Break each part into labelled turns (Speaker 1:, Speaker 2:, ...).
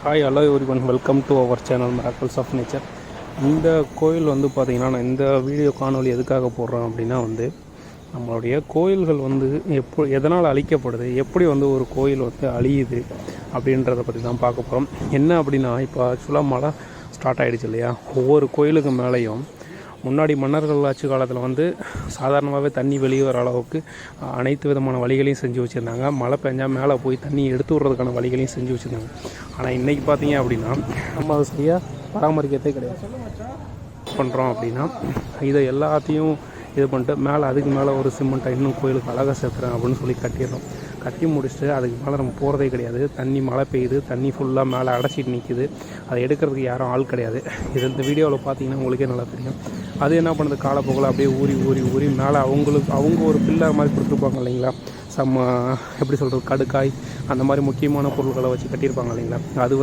Speaker 1: Hi hello everyone, welcome to our channel miracles of nature. இந்த கோயில் வந்து பார்த்திங்கன்னா, நான் இந்த வீடியோ காணொலி எதுக்காக போடுறேன் அப்படின்னா நம்மளுடைய கோயில்கள் எதனால் அழிக்கப்படுது, எப்படி ஒரு கோயில் அழியுது அப்படின்றத பற்றி தான் பார்க்க போகிறோம். என்ன அப்படின்னா, இப்போ ஆக்சுவலாக மழை ஸ்டார்ட் ஆகிடுச்சு இல்லையா, ஒவ்வொரு கோயிலுக்கு மேலேயும் முன்னாடி மன்னர்கள் ஆட்சி காலத்தில் சாதாரணமாகவே தண்ணி வெளியே வர அளவுக்கு அனைத்து விதமான வழிகளையும் செஞ்சு வச்சுருந்தாங்க. மழை பெஞ்சால் மேலே போய் தண்ணி எடுத்து விடுறதுக்கான வழிகளையும் செஞ்சு வச்சுருந்தாங்க. ஆனால் இன்றைக்கி பார்த்தீங்க அப்படின்னா நம்ம அதை சரியாக பராமரிக்கிறதே கிடையாது. பண்ணுறோம் அப்படின்னா இதை எல்லாத்தையும் இது பண்ணிட்டு மேலே அதுக்கு மேலே ஒரு சிமெண்ட்டை இன்னும் கோயிலுக்கு அழகாக சேர்த்துறேன் அப்படின்னு சொல்லி கட்டிடுறோம். கட்டி முடிச்சுட்டு அதுக்கு மேலே நம்ம போகிறதே கிடையாது. தண்ணி மழை பெய்யுது, தண்ணி ஃபுல்லாக மேலே அடைச்சிட்டு நிற்கிது. அதை எடுக்கிறதுக்கு யாரும் ஆள் கிடையாது. இது இந்த வீடியோவில் பார்த்தீங்கன்னா உங்களுக்கே நல்லா தெரியும். அது என்ன பண்ணுது, காலப்போக்கில் அப்படியே ஊறி மேலே அவங்க ஒரு பில்லர் மாதிரி கொடுத்துருப்பாங்க இல்லைங்களா, எப்படி சொல்கிறது, கடுக்காய் அந்த மாதிரி முக்கியமான பொருட்களை வச்சு கட்டியிருப்பாங்க இல்லைங்களா. அது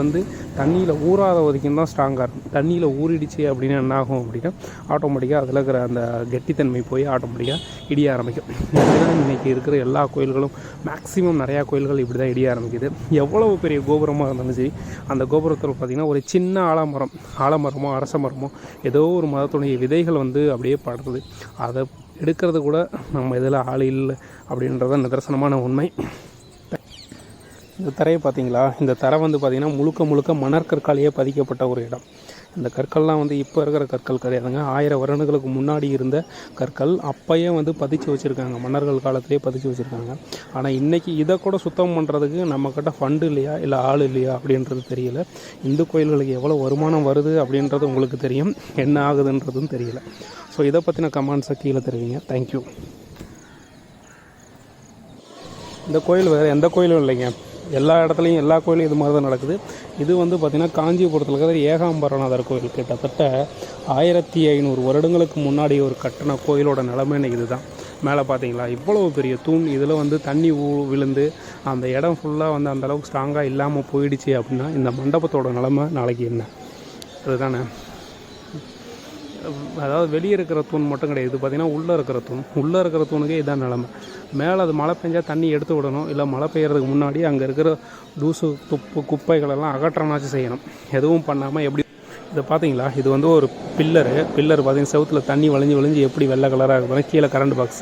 Speaker 1: தண்ணியில் ஊறாத வரைக்கும் தான் ஸ்ட்ராங்காக இருக்கும். தண்ணியில் ஊறிடுச்சு அப்படின்னா என்ன ஆகும் அப்படின்னா, ஆட்டோமேட்டிக்காக அதில் இருக்கிற அந்த கெட்டித்தன்மை போய் ஆட்டோமேட்டிக்காக இடிய ஆரம்பிக்கும். இதுதான் இன்றைக்கி இருக்கிற எல்லா கோயில்களும், மேக்ஸிமம் நிறையா கோயில்கள் இப்படி தான் இடிய ஆரம்பிக்குது. எவ்வளவு பெரிய கோபுரமாக இருந்தாலும் சரி, அந்த கோபுரத்தில் பார்த்திங்கன்னா ஒரு சின்ன ஆலமரமோ அரச மரமோ ஏதோ ஒரு மரத்துடைய விதைகள் அப்படியே படுறது. அதை எடுக்கிறது கூட நம்ம இதில் ஆள் இல்லை அப்படின்றத நிதர்சனமான உண்மை. இந்த தரையை பார்த்தீங்களா, இந்த தரை பார்த்திங்கன்னா முழுக்க மணற்கற்காலேயே பதிக்கப்பட்ட ஒரு இடம். இந்த கற்கள்லாம் இப்போ இருக்கிற கற்கள் கிடையாதுங்க. 1000 வருடங்களுக்கு முன்னாடி இருந்த கற்கள் அப்போயே பதிச்சு வச்சுருக்காங்க, மன்னர்கள் காலத்திலே பதிச்சு வச்சுருக்காங்க. ஆனால் இன்றைக்கி இதை கூட சுத்தம் பண்ணுறதுக்கு நம்மக்கிட்ட ஃபண்டு இல்லையா, இல்லை ஆள் இல்லையா அப்படின்றது தெரியல. இந்து கோயில்களுக்கு எவ்வளோ வருமானம் வருது அப்படின்றது உங்களுக்கு தெரியும், என்ன ஆகுதுன்றதும் தெரியல. ஸோ இதை பற்றின கமெண்ட்ஸை கீழே தெரிவிங்க. தேங்க்யூ. இந்த கோயில் வேறு எந்த கோயிலும் இல்லைங்க, எல்லா இடத்துலையும் எல்லா கோயிலும் இது மாதிரி தான் நடக்குது. இது பார்த்திங்கன்னா காஞ்சிபுரத்தில் இருக்கிற ஏகாம்பரநாதர் கோயில். கிட்டத்தட்ட 1500 வருடங்களுக்கு முன்னாடி ஒரு கட்டின கோயிலோட நிலைமை இது தான். மேலே பார்த்தீங்களா இவ்வளவு பெரிய தூண், இதில் தண்ணி விழுந்து அந்த இடம் ஃபுல்லாக அந்த அளவுக்கு ஸ்ட்ராங்காக இல்லாமல் போயிடுச்சு அப்படின்னா இந்த மண்டபத்தோட நிலைமை நாளைக்கு என்ன, அதுதானே. அதாவது வெளியே இருக்கிற தூண் மட்டும் கிடையாது, இது பார்த்திங்கன்னா உள்ளே இருக்கிற தூணுக்கே இதான் நிலமை. மேலே அது மழை பெஞ்சால் தண்ணி எடுத்து விடணும், இல்லை மழை பெய்யறதுக்கு முன்னாடி அங்கே இருக்கிற தூசு குப்பைகளெல்லாம் அகற்றனாச்சும் செய்யணும். எதுவும் பண்ணாமல் எப்படி இதை பார்த்தீங்களா, இது ஒரு பில்லர் பார்த்திங்கன்னா செவுத்தில் தண்ணி வழிஞ்சு எப்படி வெள்ளை கலராக இருக்குதுன்னா கீழே கரண்ட் பாக்ஸ்.